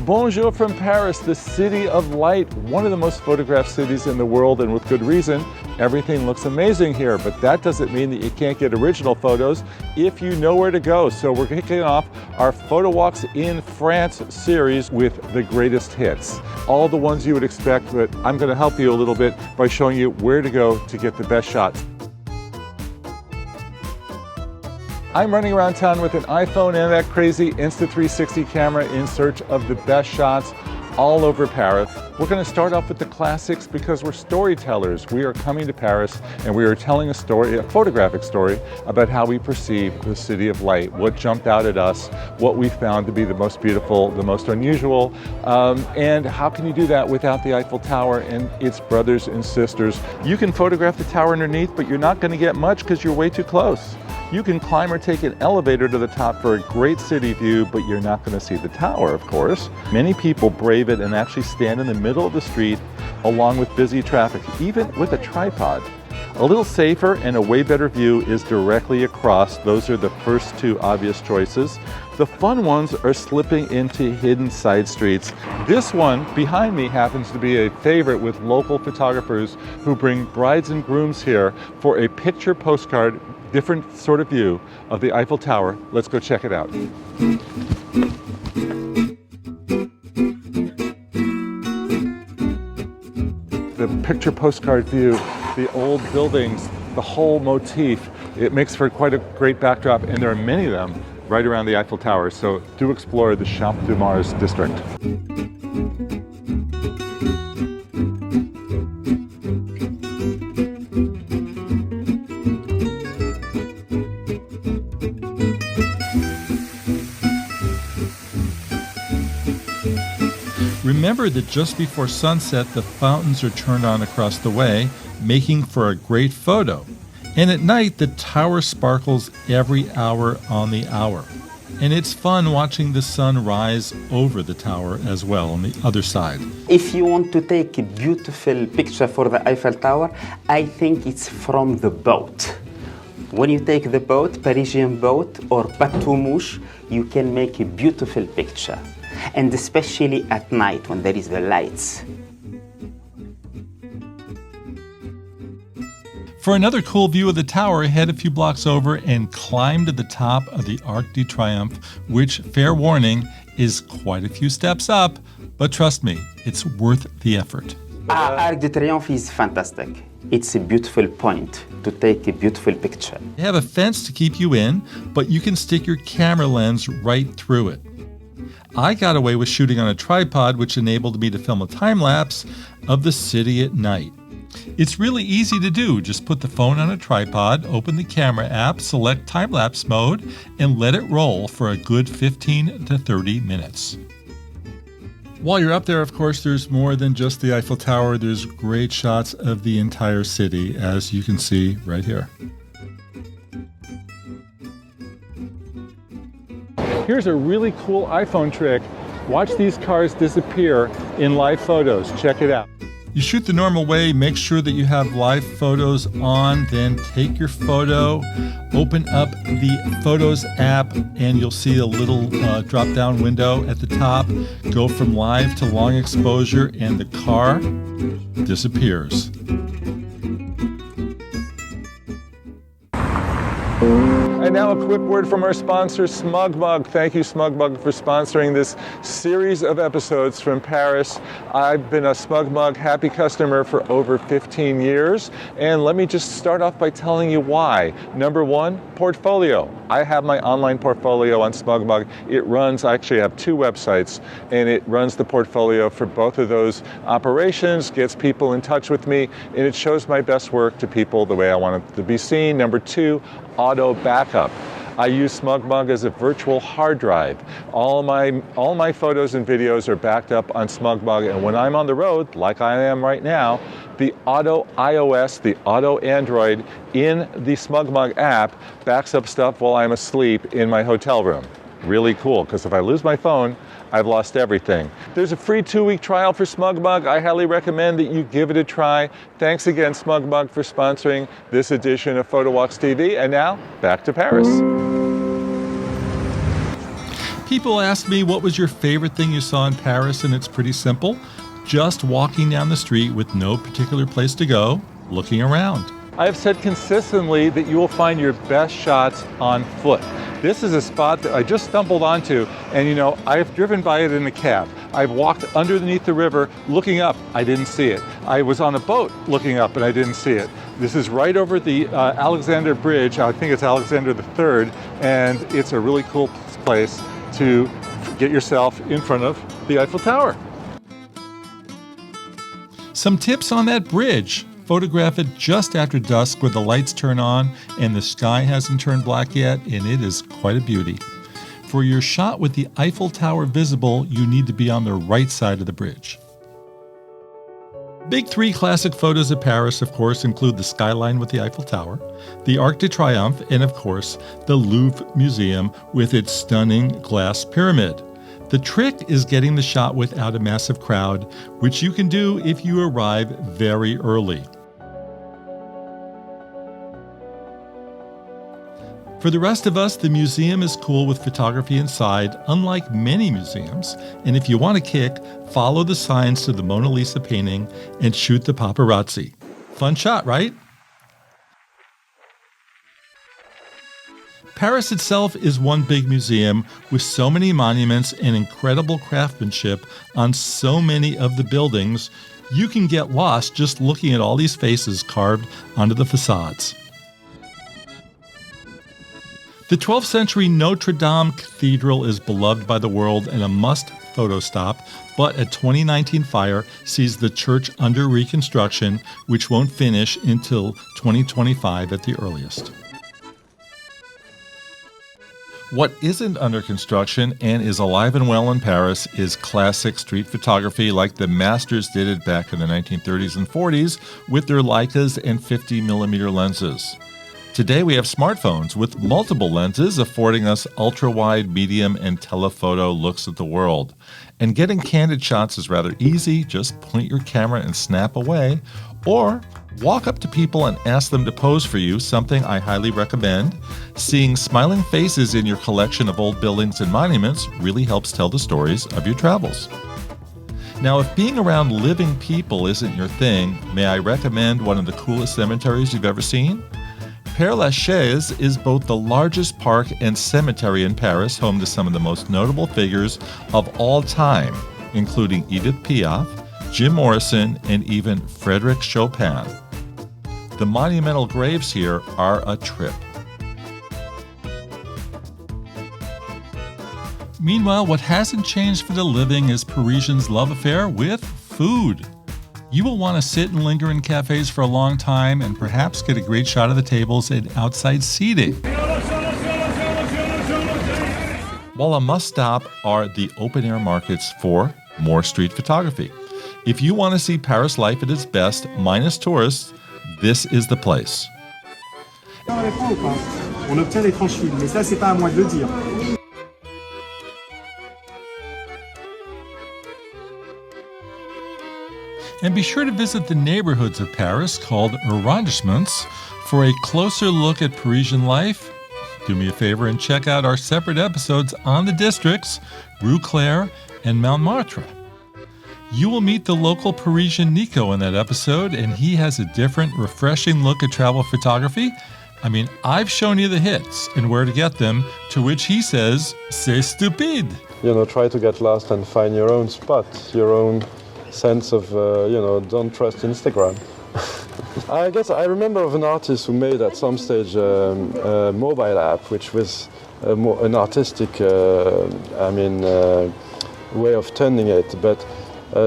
Bonjour from Paris, the city of light, one of the most photographed cities in the world, and with good reason. Everything looks amazing here, but that doesn't mean that you can't get original photos if you know where to go. So we're kicking off our Photo Walks in France series with the greatest hits. All the ones you would expect, but I'm going to help you a little bit by showing you where to go to get the best shots. I'm running around town with an iPhone and that crazy Insta360 camera in search of the best shots all over Paris. We're going to start off with the classics because we're storytellers. We are coming to Paris and we are telling a story, a photographic story, about how we perceive the city of light, what jumped out at us, what we found to be the most beautiful, the most unusual, and how can you do that without the Eiffel Tower and its brothers and sisters. You can photograph the tower underneath, but you're not going to get much because you're way too close. You can climb or take an elevator to the top for a great city view, but you're not going to see the tower, of course. Many people brave it and actually stand in the middle of the street along with busy traffic, even with a tripod. A little safer and a way better view is directly across. Those are the first two obvious choices. The fun ones are slipping into hidden side streets. This one behind me happens to be a favorite with local photographers who bring brides and grooms here for a picture postcard, different sort of view of the Eiffel Tower. Let's go check it out. The picture postcard view, the old buildings, the whole motif, it makes for quite a great backdrop, and there are many of them right around the Eiffel Tower, so do explore the Champ de Mars district. Remember that just before sunset, the fountains are turned on across the way, making for a great photo. And at night, the tower sparkles every hour on the hour. And it's fun watching the sun rise over the tower as well on the other side. If you want to take a beautiful picture for the Eiffel Tower, I think it's from the boat. When you take the boat, Parisian boat or bateau mouche, you can make a beautiful picture. And especially at night when there is the lights. For another cool view of the tower, head a few blocks over and climb to the top of the Arc de Triomphe, which, fair warning, is quite a few steps up, but trust me, it's worth the effort. Arc de Triomphe is fantastic. It's a beautiful point to take a beautiful picture. They have a fence to keep you in, but you can stick your camera lens right through it. I got away with shooting on a tripod, which enabled me to film a time-lapse of the city at night. It's really easy to do. Just put the phone on a tripod, open the camera app, select time-lapse mode, and let it roll for a good 15 to 30 minutes. While you're up there, of course, there's more than just the Eiffel Tower. There's great shots of the entire city, as you can see right here. Here's a really cool iPhone trick. Watch these cars disappear in live photos. Check it out. You shoot the normal way, make sure that you have live photos on, then take your photo, open up the Photos app, and you'll see a little drop-down window at the top. Go from live to long exposure, and the car disappears. And now a quick word from our sponsor, SmugMug. Thank you, SmugMug, for sponsoring this series of episodes from Paris. I've been a SmugMug happy customer for over 15 years. And let me just start off by telling you why. Number one, portfolio. I have my online portfolio on SmugMug. It runs, I actually have two websites, and it runs the portfolio for both of those operations, gets people in touch with me, and it shows my best work to people the way I want it to be seen. Number two, auto backup. I use SmugMug as a virtual hard drive. All my photos and videos are backed up on SmugMug, and when I'm on the road, like I am right now, the auto iOS, the auto Android in the SmugMug app backs up stuff while I'm asleep in my hotel room. Really cool, because if I lose my phone, I've lost everything. There's a free 2-week trial for SmugMug. I highly recommend that you give it a try. Thanks again, SmugMug, for sponsoring this edition of PhotowalksTV. And now, back to Paris. People ask me what was your favorite thing you saw in Paris, and it's pretty simple. Just walking down the street with no particular place to go, looking around. I have said consistently that you will find your best shots on foot. This is a spot that I just stumbled onto, and you know, I've driven by it in a cab. I've walked underneath the river looking up, I didn't see it. I was on a boat looking up and I didn't see it. This is right over the Alexander Bridge, I think it's Alexander III, and it's a really cool place to get yourself in front of the Eiffel Tower. Some tips on that bridge. Photograph it just after dusk when the lights turn on and the sky hasn't turned black yet, and it is quite a beauty. For your shot with the Eiffel Tower visible, you need to be on the right side of the bridge. Big three classic photos of Paris, of course, include the skyline with the Eiffel Tower, the Arc de Triomphe, and of course, the Louvre Museum with its stunning glass pyramid. The trick is getting the shot without a massive crowd, which you can do if you arrive very early. For the rest of us, the museum is cool with photography inside, unlike many museums. And if you want a kick, follow the signs to the Mona Lisa painting and shoot the paparazzi. Fun shot, right? Paris itself is one big museum with so many monuments and incredible craftsmanship on so many of the buildings, you can get lost just looking at all these faces carved onto the facades. The 12th century Notre Dame Cathedral is beloved by the world and a must photo stop, but a 2019 fire sees the church under reconstruction, which won't finish until 2025 at the earliest. What isn't under construction and is alive and well in Paris is classic street photography like the masters did it back in the 1930s and 40s with their Leicas and 50mm lenses. Today we have smartphones with multiple lenses affording us ultra-wide, medium, and telephoto looks at the world. And getting candid shots is rather easy. Just point your camera and snap away, or walk up to people and ask them to pose for you, something I highly recommend. Seeing smiling faces in your collection of old buildings and monuments really helps tell the stories of your travels. Now, if being around living people isn't your thing, may I recommend one of the coolest cemeteries you've ever seen? Père-Lachaise is both the largest park and cemetery in Paris, home to some of the most notable figures of all time, including Edith Piaf, Jim Morrison, and even Frédéric Chopin. The monumental graves here are a trip. Meanwhile, what hasn't changed for the living is Parisians' love affair with food. You will want to sit and linger in cafes for a long time and perhaps get a great shot of the tables and outside seating. While a must-stop are the open-air markets for more street photography. If you want to see Paris life at its best, minus tourists, this is the place. On obtient les franchises, mais ça, c'est pas à moi de le dire. And be sure to visit the neighborhoods of Paris called arrondissements for a closer look at Parisian life. Do me a favor and check out our separate episodes on the districts, Rue Claire and Montmartre. You will meet the local Parisian Nico in that episode, and he has a different, refreshing look at travel photography. I mean, I've shown you the hits and where to get them, to which he says, c'est stupide. You know, try to get lost and find your own spot, your own sense of, don't trust Instagram. I guess I remember of an artist who made at some stage a mobile app, which was an artistic, way of turning it. But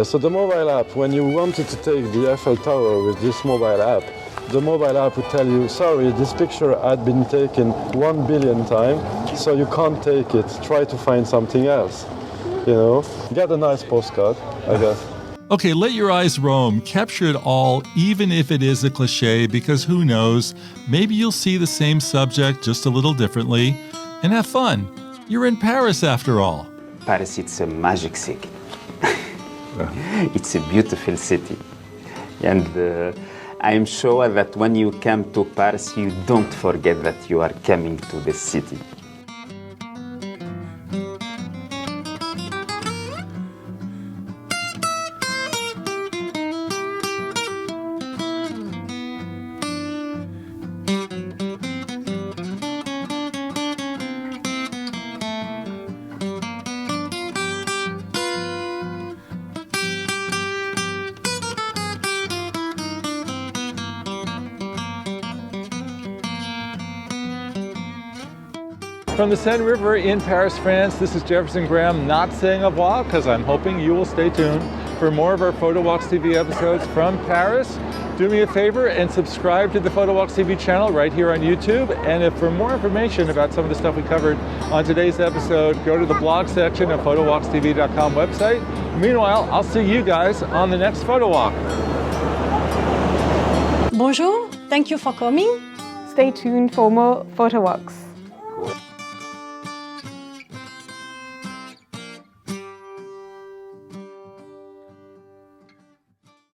so the mobile app, when you wanted to take the Eiffel Tower with this mobile app, the mobile app would tell you, sorry, this picture had been taken 1 billion times, so you can't take it. Try to find something else. You know, get a nice postcard, I guess. Okay, let your eyes roam, capture it all, even if it is a cliche, because who knows, maybe you'll see the same subject just a little differently, and have fun. You're in Paris after all. Paris, it's a magic city. It's a beautiful city. And I'm sure that when you come to Paris, you don't forget that you are coming to the city. From the Seine River in Paris, France, this is Jefferson Graham, not saying au revoir because I'm hoping you will stay tuned for more of our PhotowalksTV episodes from Paris. Do me a favor and subscribe to the PhotowalksTV channel right here on YouTube. And if for more information about some of the stuff we covered on today's episode, go to the blog section of PhotowalksTV.com website. Meanwhile, I'll see you guys on the next Photo Walk. Bonjour, thank you for coming. Stay tuned for more photo walks.